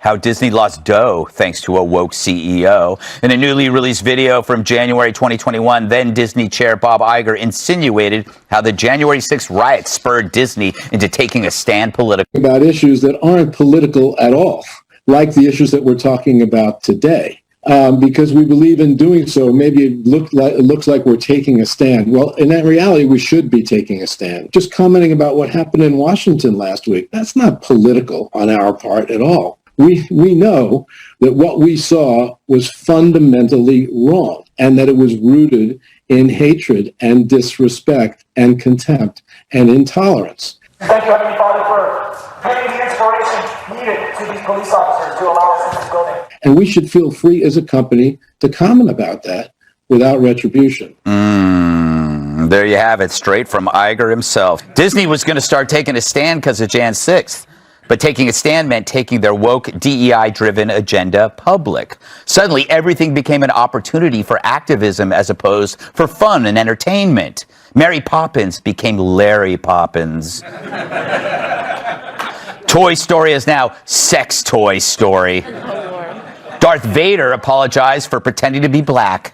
How Disney lost dough thanks to a woke CEO. In a newly released video from January 2021, then Disney chair Bob Iger insinuated how the January 6th riots spurred Disney into taking a stand politically. About issues that aren't political at all, like the issues that we're talking about today. Because we believe in doing so, maybe it looks like we're taking a stand. Well, in that reality, we should be taking a stand. Just commenting about what happened in Washington last week, that's not political on our part at all. We know that what we saw was fundamentally wrong and that it was rooted in hatred and disrespect and contempt and intolerance. Thank you, Heavenly Father, for giving the inspiration needed to these police officers to allow us in this building. And we should feel free as a company to comment about that without retribution. There you have it, straight from Iger himself. Disney was going to start taking a stand because of Jan 6th. But taking a stand meant taking their woke, DEI-driven agenda public. Suddenly, everything became an opportunity for activism as opposed for fun and entertainment. Mary Poppins became Larry Poppins. Toy Story is now Sex Toy Story. Darth Vader apologized for pretending to be black.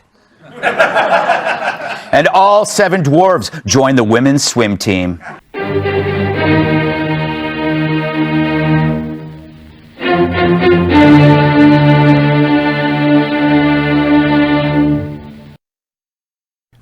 And all 7 dwarves joined the women's swim team.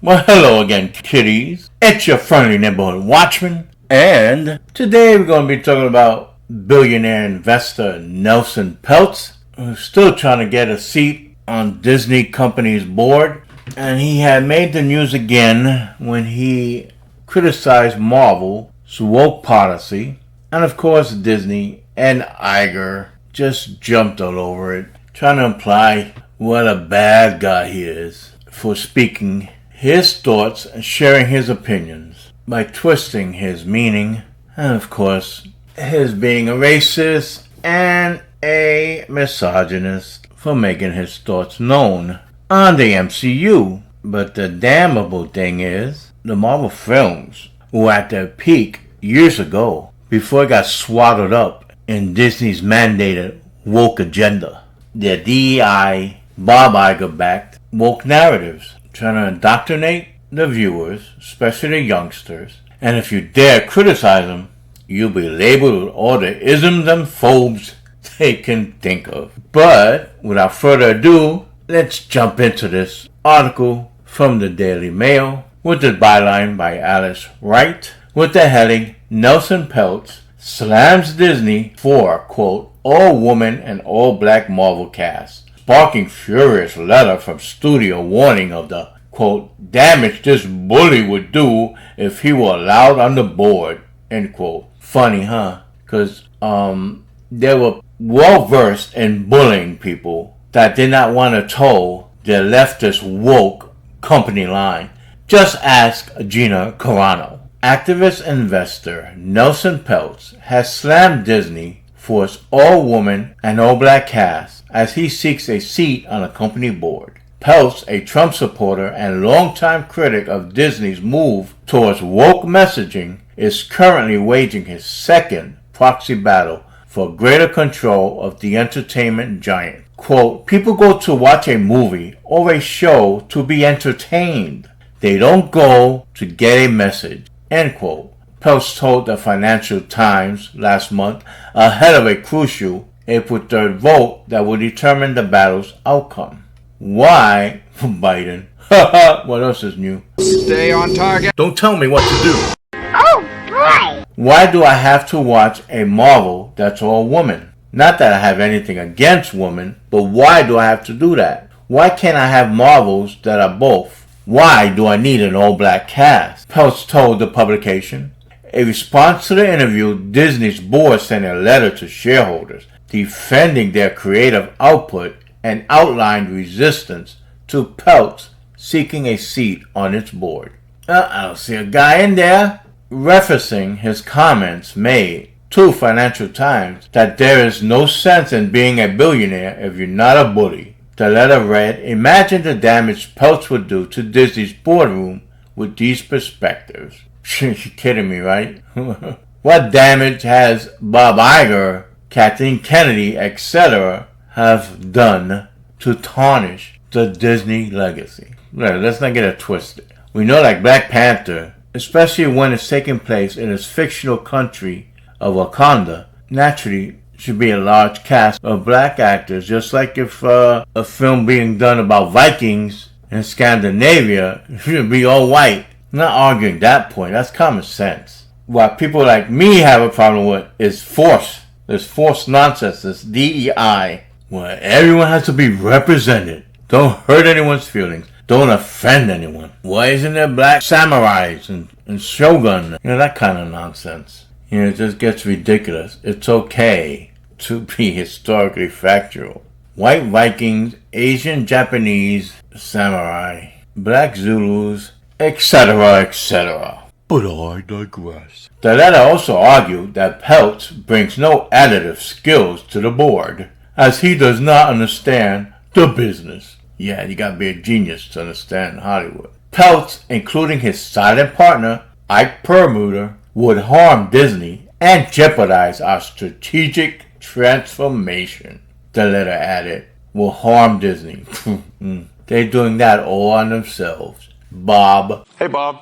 Well, hello again, kiddies. It's your friendly neighborhood watchman. And today we're going to be talking about billionaire investor Nelson Peltz, who's still trying to get a seat on Disney Company's board. And he had made the news again when he criticized Marvel's woke policy. And of course, Disney and Iger just jumped all over it, trying to imply what a bad guy he is for speaking his thoughts and sharing his opinions by twisting his meaning, and of course, his being a racist and a misogynist for making his thoughts known on the MCU. But the damnable thing is, the Marvel films were at their peak years ago, before it got swaddled up in Disney's mandated woke agenda. Their DEI, Bob Iger-backed woke narratives, trying to indoctrinate the viewers, especially the youngsters. And if you dare criticize them, you'll be labeled with all the isms and phobes they can think of. But without further ado, let's jump into this article from the Daily Mail with the byline by Alice Wright with the heading, Nelson Peltz slams Disney for, quote, all-woman and all-black Marvel cast, sparking furious letter from studio warning of the, quote, damage this bully would do if he were allowed on the board, end quote. Funny, huh? Because they were well-versed in bullying people that did not want to toe their leftist woke company line. Just ask Gina Carano. Activist investor Nelson Peltz has slammed Disney for its all-woman and all-black cast as he seeks a seat on a company board. Peltz, a Trump supporter and longtime critic of Disney's move towards woke messaging, is currently waging his second proxy battle for greater control of the entertainment giant. Quote, people go to watch a movie or a show to be entertained. They don't go to get a message. End quote. Peltz told the Financial Times last month ahead of a crucial April 3rd vote that will determine the battle's outcome. Why, Biden? What else is new? Stay on target. Don't tell me what to do. Oh, boy! Why do I have to watch a Marvel that's all woman? Not that I have anything against women, but why do I have to do that? Why can't I have Marvels that are both? Why do I need an all-black cast? Peltz told the publication. In response to the interview, Disney's board sent a letter to shareholders defending their creative output and outlined resistance to Peltz seeking a seat on its board. I don't see a guy in there referencing his comments made to Financial Times that there is no sense in being a billionaire if you're not a bully. The letter read, imagine the damage Peltz would do to Disney's boardroom with these perspectives. You're kidding me, right? What damage has Bob Iger Kathleen Kennedy, etc. have done to tarnish the Disney legacy. Let's not get it twisted. We know like Black Panther, especially when it's taking place in its fictional country of Wakanda, naturally should be a large cast of black actors, just like if a film being done about Vikings in Scandinavia should be all white. I'm not arguing that point, that's common sense. What people like me have a problem with is force. There's forced nonsense, this DEI, where everyone has to be represented. Don't hurt anyone's feelings. Don't offend anyone. Why isn't there black samurais and shogun? That kind of nonsense. It just gets ridiculous. It's okay to be historically factual. White Vikings, Asian Japanese samurai, black Zulus, etc., etc. But I digress. The letter also argued that Peltz brings no additive skills to the board, as he does not understand the business. Yeah, you gotta be a genius to understand Hollywood. Peltz, including his silent partner, Ike Perlmutter, would harm Disney and jeopardize our strategic transformation. The letter added, will harm Disney. They're doing that all on themselves. Bob. Hey, Bob,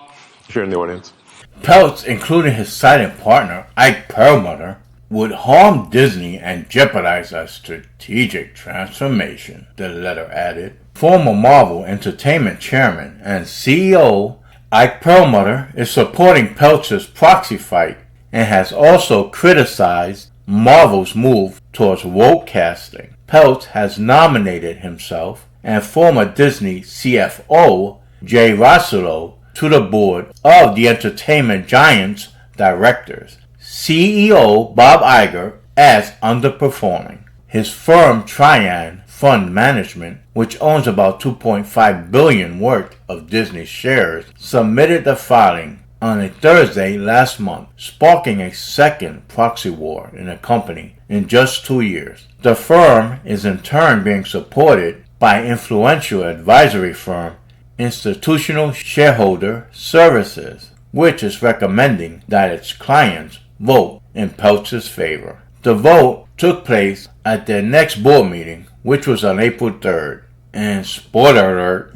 if you're in the audience. Peltz, including his silent partner, Ike Perlmutter, would harm Disney and jeopardize our strategic transformation, the letter added. Former Marvel Entertainment Chairman and CEO Ike Perlmutter is supporting Peltz's proxy fight and has also criticized Marvel's move towards woke casting. Peltz has nominated himself and former Disney CFO Jay Russell to the board of the entertainment giant's directors. CEO Bob Iger as underperforming. His firm Trian Fund Management, which owns about $2.5 billion worth of Disney shares, submitted the filing on a Thursday last month, sparking a second proxy war in the company in just 2 years. The firm is in turn being supported by influential advisory firm Institutional Shareholder Services, which is recommending that its clients vote in Peltz's favor. The vote took place at their next board meeting, which was on April 3rd. And spoiler alert,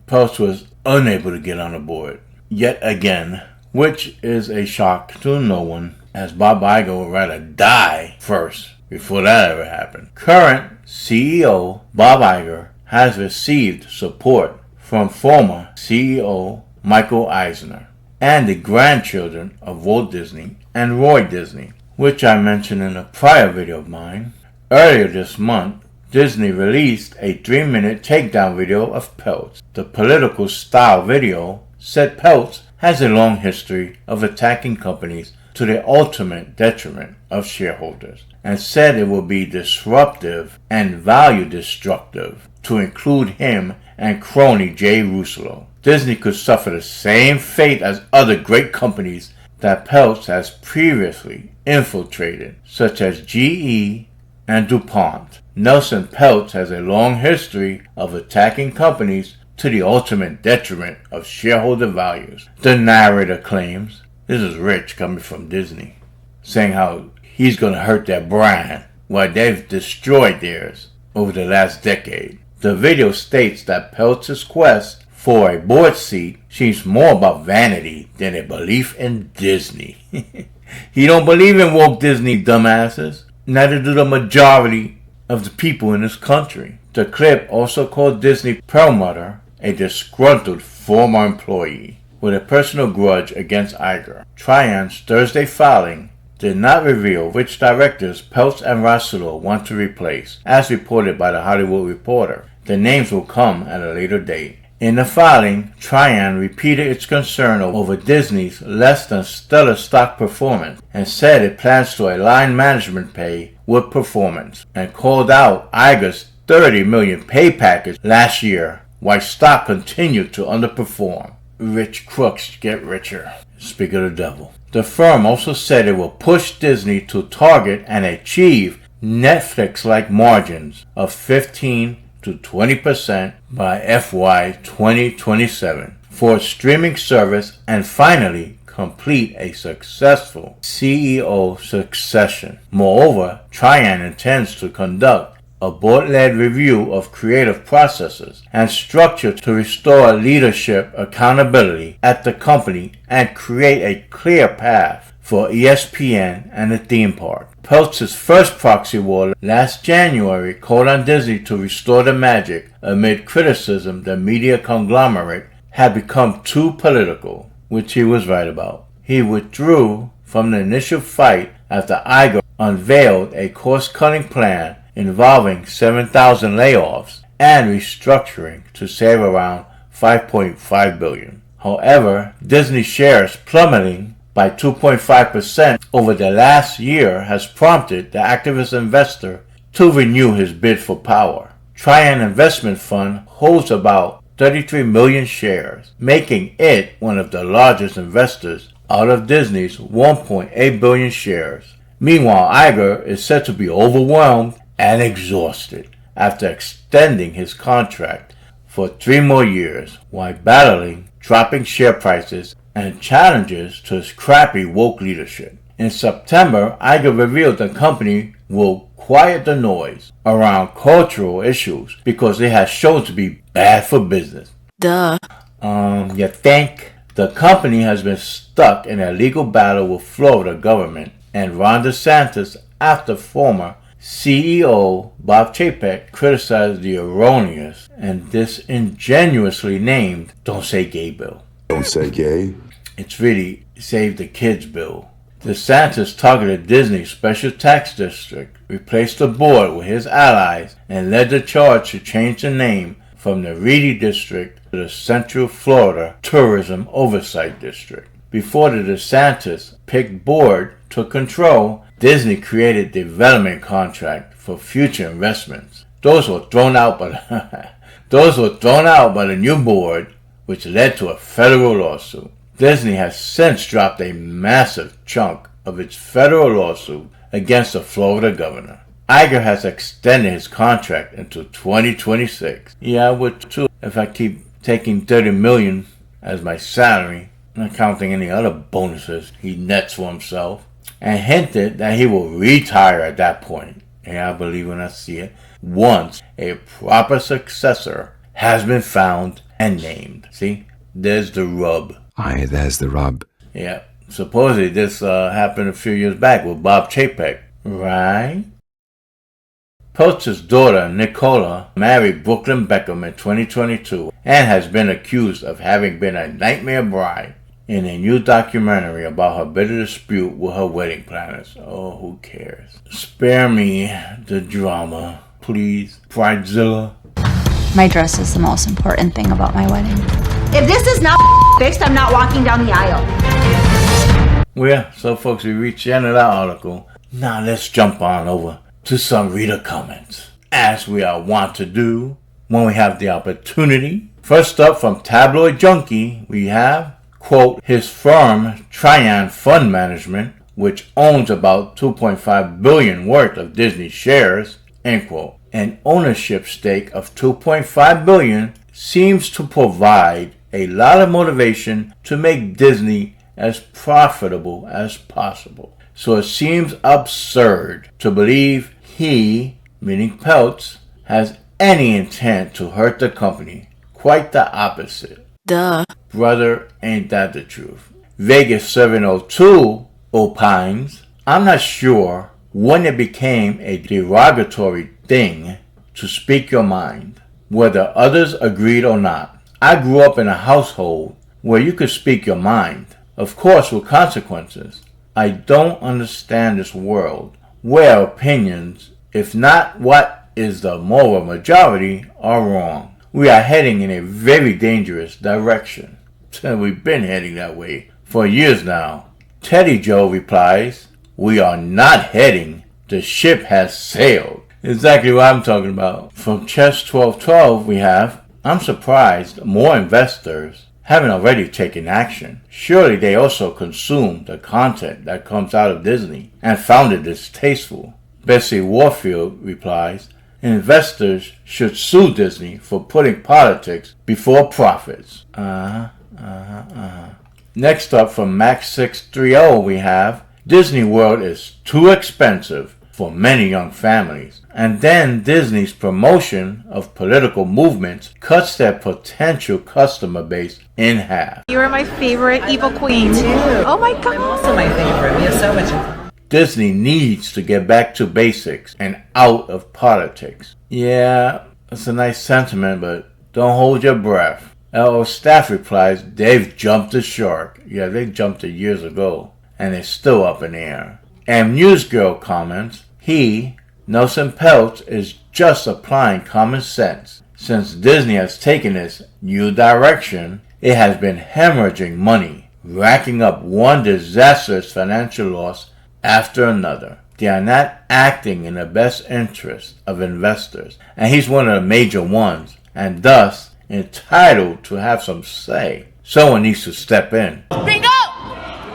Peltz was unable to get on the board yet again, which is a shock to no one, as Bob Iger would rather die first before that ever happened. Current CEO Bob Iger has received support from former CEO Michael Eisner and the grandchildren of Walt Disney and Roy Disney, which I mentioned in a prior video of mine. Earlier this month, Disney released a 3-minute takedown video of Peltz. The political style video said Peltz has a long history of attacking companies to the ultimate detriment of shareholders, and said it will be disruptive and value destructive to include him and crony Jay Russell. Disney could suffer the same fate as other great companies that Peltz has previously infiltrated, such as GE and DuPont. Nelson Peltz has a long history of attacking companies to the ultimate detriment of shareholder values. The narrator claims, this is rich coming from Disney, saying how he's going to hurt their brand while they've destroyed theirs over the last decade. The video states that Peltz's quest for a board seat seems more about vanity than a belief in Disney. He don't believe in woke Disney dumbasses. Neither do the majority of the people in this country. The clip also called Disney Perlmutter a disgruntled former employee with a personal grudge against Iger. Trian's Thursday filing did not reveal which directors Peltz and Russell want to replace, as reported by The Hollywood Reporter. The names will come at a later date. In the filing, Trian repeated its concern over Disney's less than stellar stock performance and said it plans to align management pay with performance, and called out Iger's $30 million pay package last year while stock continued to underperform. Rich crooks get richer. Speak of the devil. The firm also said it will push Disney to target and achieve Netflix-like margins of 15 to 20% by FY 2027 for its streaming service, and finally complete a successful CEO succession. Moreover, Trian intends to conduct a board-led review of creative processes and structure to restore leadership accountability at the company and create a clear path for ESPN and the theme park. Peltz's first proxy war last January called on Disney to restore the magic amid criticism the media conglomerate had become too political, which he was right about. He withdrew from the initial fight after Iger unveiled a cost-cutting plan involving 7,000 layoffs and restructuring to save around $5.5 billion. However, Disney shares plummeting by 2.5% over the last year has prompted the activist investor to renew his bid for power. Trian Investment Fund holds about 33 million shares, making it one of the largest investors out of Disney's 1.8 billion shares. Meanwhile, Iger is said to be overwhelmed and exhausted after extending his contract for 3 more years while battling dropping share prices and challenges to his crappy woke leadership. In September, Iger revealed the company will quiet the noise around cultural issues because it has shown to be bad for business. Duh. You think? The company has been stuck in a legal battle with Florida government and Ron DeSantis after former CEO Bob Chapek criticized the erroneous and disingenuously named Don't Say Gay bill. Don't say gay. It's really Save the Kids bill. DeSantis targeted Disney's special tax district, replaced the board with his allies, and led the charge to change the name from the Reedy District to the Central Florida Tourism Oversight District. Before the DeSantis-picked board took control, Disney created development contract for future investments. Those were thrown out by the new board, which led to a federal lawsuit. Disney has since dropped a massive chunk of its federal lawsuit against the Florida governor. Iger has extended his contract until 2026. Yeah, I would too if I keep taking $30 million as my salary, not counting any other bonuses he nets for himself, and hinted that he will retire at that point. Yeah, I believe when I see it. Once a proper successor has been found and named. See, there's the rub. Aye, there's the rub. Yeah, supposedly this happened a few years back with Bob Chapek, right? Peltz's daughter, Nicola, married Brooklyn Beckham in 2022 and has been accused of having been a nightmare bride in a new documentary about her bitter dispute with her wedding planners. Oh, who cares? Spare me the drama, please, Bridezilla. My dress is the most important thing about my wedding. If this is not fixed, I'm not walking down the aisle. Well, yeah, so folks, we reached the end of that article. Now let's jump on over to some reader comments, as we are wont to do when we have the opportunity. First up, from Tabloid Junkie, we have, quote, his firm, Trian Fund Management, which owns about $2.5 billion worth of Disney shares, end quote. An ownership stake of $2.5 billion seems to provide a lot of motivation to make Disney as profitable as possible. So it seems absurd to believe he, meaning Peltz, has any intent to hurt the company. Quite the opposite. Duh. Brother, ain't that the truth? Vegas 702 opines, I'm not sure when it became a derogatory thing to speak your mind, whether others agreed or not. I grew up in a household where you could speak your mind, of course with consequences. I don't understand this world where opinions, if not what is the moral majority, are wrong. We are heading in a very dangerous direction. We've been heading that way for years now. Teddy Joe replies, we are not heading. The ship has sailed. Exactly what I'm talking about. From Chess 1212 we have, I'm surprised more investors haven't already taken action. Surely they also consume the content that comes out of Disney and found it distasteful. Bessie Warfield replies, investors should sue Disney for putting politics before profits. Next up from Max630 we have Disney World is too expensive for many young families. And then Disney's promotion of political movements cuts their potential customer base in half. You are my favorite evil queen. Oh my god. Also my favorite. We have so much fun. Disney needs to get back to basics and out of politics. Yeah, it's a nice sentiment, but don't hold your breath. LO staff replies they've jumped the shark. Yeah, they jumped it years ago, and it's still up in the air. And Newsgirl comments, Nelson Peltz, is just applying common sense. Since Disney has taken this new direction, it has been hemorrhaging money, racking up one disastrous financial loss after another. They are not acting in the best interest of investors, and he's one of the major ones, and thus entitled to have some say. Someone needs to step in. Bingo!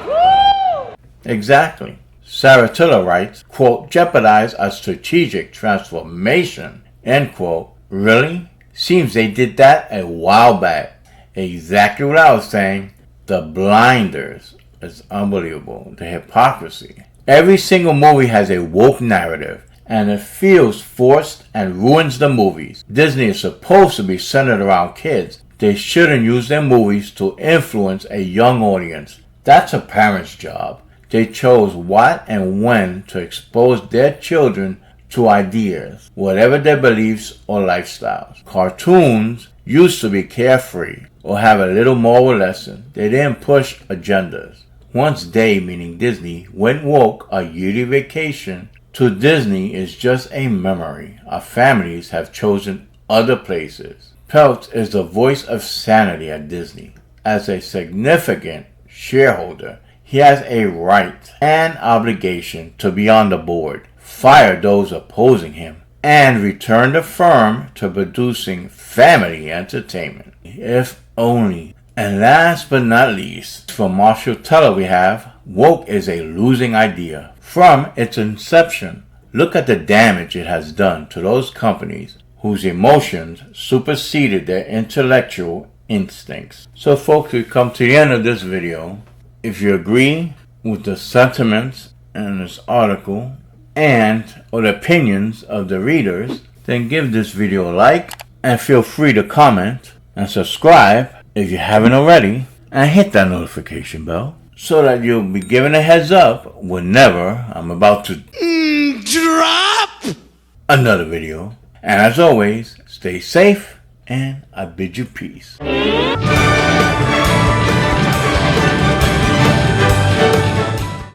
Woo! Exactly. Saratilla writes, quote, jeopardize a strategic transformation, end quote. Really? Seems they did that a while back. Exactly what I was saying. The blinders. It's unbelievable. The hypocrisy. Every single movie has a woke narrative, and it feels forced and ruins the movies. Disney is supposed to be centered around kids. They shouldn't use their movies to influence a young audience. That's a parent's job. They chose what and when to expose their children to ideas, whatever their beliefs or lifestyles. Cartoons used to be carefree or have a little moral lesson. They didn't push agendas. Once they, meaning Disney, went woke, a yearly vacation to Disney is just a memory. Our families have chosen other places. Peltz is the voice of sanity at Disney. As a significant shareholder, he has a right and obligation to be on the board, fire those opposing him, and return the firm to producing family entertainment. If only. And last but not least, from Marshall Teller we have, woke is a losing idea. From its inception, look at the damage it has done to those companies whose emotions superseded their intellectual instincts. So folks, we come to the end of this video. If you agree with the sentiments in this article and or the opinions of the readers, then give this video a like and feel free to comment and subscribe if you haven't already, and hit that notification bell so that you'll be given a heads up whenever I'm about to drop another video. And as always, stay safe and I bid you peace.